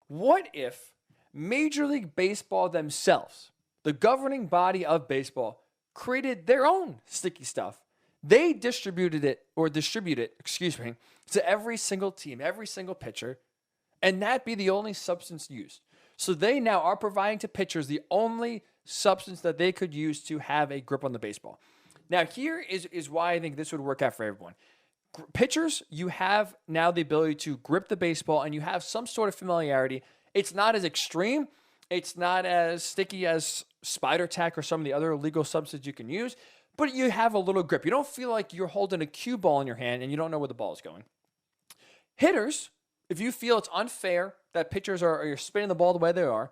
What if Major League Baseball themselves, the governing body of baseball, created their own sticky stuff? They distribute it, to every single team, every single pitcher, and that be the only substance used. So they now are providing to pitchers the only substance that they could use to have a grip on the baseball. Now, here is why I think this would work out for everyone. Pitchers, you have now the ability to grip the baseball and you have some sort of familiarity. It's not as extreme. It's not as sticky as spider tack or some of the other illegal substances you can use, but you have a little grip. You don't feel like you're holding a cue ball in your hand and you don't know where the ball is going. Hitters, if you feel it's unfair that pitchers are spinning the ball the way they are,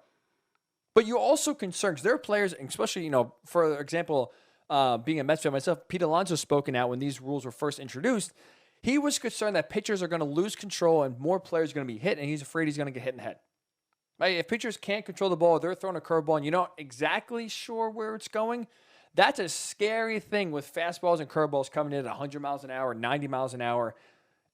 but you're also concerned because there are players, especially, for example, being a Mets fan myself, Pete Alonso spoken out when these rules were first introduced. He was concerned that pitchers are going to lose control and more players are going to be hit, and he's afraid he's going to get hit in the head. Right? If pitchers can't control the ball, they're throwing a curveball and you're not exactly sure where it's going, that's a scary thing with fastballs and curveballs coming in at 100 miles an hour, 90 miles an hour.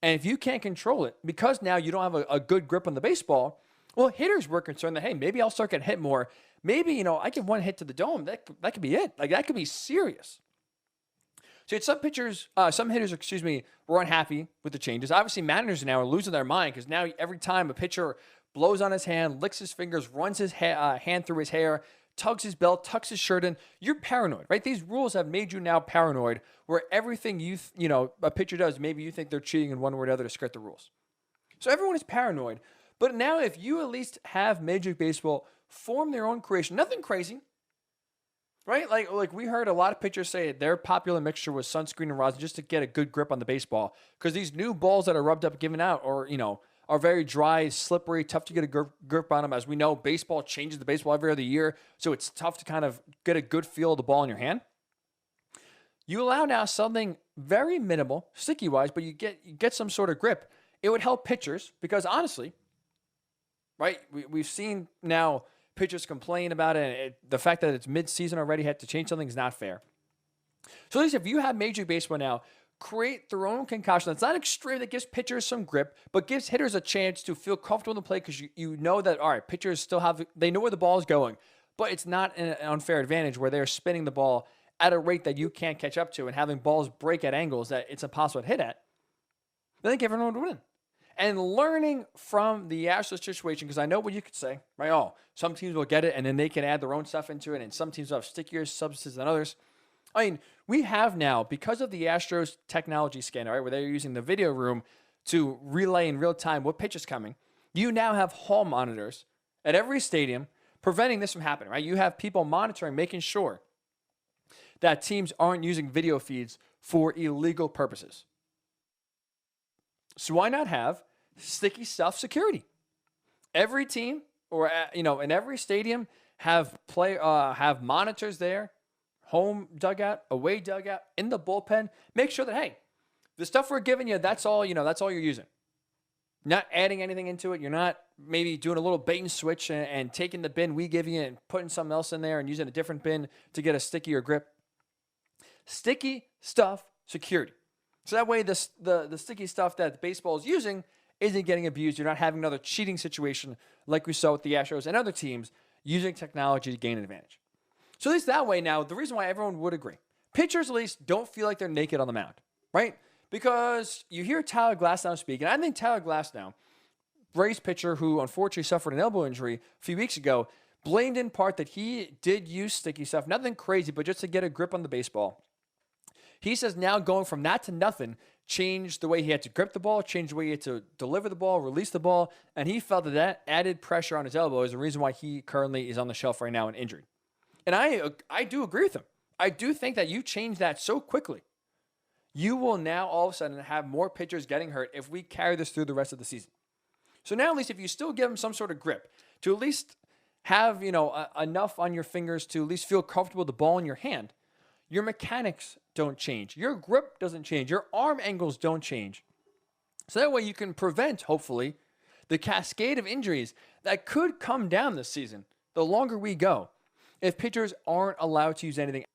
And if you can't control it, because now you don't have a good grip on the baseball, well, hitters were concerned that, hey, maybe I'll start getting hit more. Maybe, I get one hit to the dome. That could be it. Like, that could be serious. So some hitters, were unhappy with the changes. Obviously, managers now are losing their mind because now every time a pitcher blows on his hand, licks his fingers, runs his hand through his hair, tugs his belt, tucks his shirt in, you're paranoid, right? These rules have made you now paranoid where everything a pitcher does, maybe you think they're cheating in one way or another to skirt the rules. So everyone is paranoid. But now if you at least have Major League Baseball form their own creation, nothing crazy, right? Like we heard a lot of pitchers say their popular mixture was sunscreen and rosin just to get a good grip on the baseball because these new balls that are rubbed up, given out, or, are very dry, slippery, tough to get a grip on them. As we know, baseball changes the baseball every other year, so it's tough to kind of get a good feel of the ball in your hand. You allow now something very minimal, sticky-wise, but you get some sort of grip. It would help pitchers because honestly, right, we've seen now pitchers complain about it, and the fact that it's mid-season already had to change something is not fair. So at least if you have Major League Baseball now, create their own concoction that's not extreme, that gives pitchers some grip, but gives hitters a chance to feel comfortable in the play because you know that, all right, pitchers still they know where the ball is going, but it's not an unfair advantage where they're spinning the ball at a rate that you can't catch up to and having balls break at angles that it's impossible to hit at. I think everyone would win. And learning from the Astros situation, because I know what you could say, right? Oh, some teams will get it and then they can add their own stuff into it, and some teams will have stickier substances than others. I mean, we have now, because of the Astros technology scanner, right, where they're using the video room to relay in real time what pitch is coming, you now have hall monitors at every stadium preventing this from happening, right? You have people monitoring, making sure that teams aren't using video feeds for illegal purposes. So why not have sticky stuff security? Every team or, in every stadium have monitors there, home dugout, away dugout, in the bullpen. Make sure that, hey, the stuff we're giving you, that's all you're using. Not adding anything into it. You're not maybe doing a little bait and switch and taking the bin we give you and putting something else in there and using a different bin to get a stickier grip. Sticky stuff security. So that way the sticky stuff that baseball is using isn't getting abused. You're not having another cheating situation like we saw with the Astros and other teams using technology to gain an advantage. So at least that way now, the reason why everyone would agree, pitchers at least don't feel like they're naked on the mound, right? Because you hear Tyler Glasnow speak, and I think Tyler Glasnow, Braves pitcher who unfortunately suffered an elbow injury a few weeks ago, blamed in part that he did use sticky stuff, nothing crazy, but just to get a grip on the baseball. He says now going from that to nothing changed the way he had to grip the ball, changed the way he had to deliver the ball, release the ball, and he felt that added pressure on his elbow is the reason why he currently is on the shelf right now and injured. And I do agree with him. I do think that you change that so quickly, you will now all of a sudden have more pitchers getting hurt if we carry this through the rest of the season. So now at least if you still give them some sort of grip, to at least have enough on your fingers to at least feel comfortable with the ball in your hand, your mechanics don't change. Your grip doesn't change. Your arm angles don't change. So that way you can prevent, hopefully, the cascade of injuries that could come down this season the longer we go if pitchers aren't allowed to use anything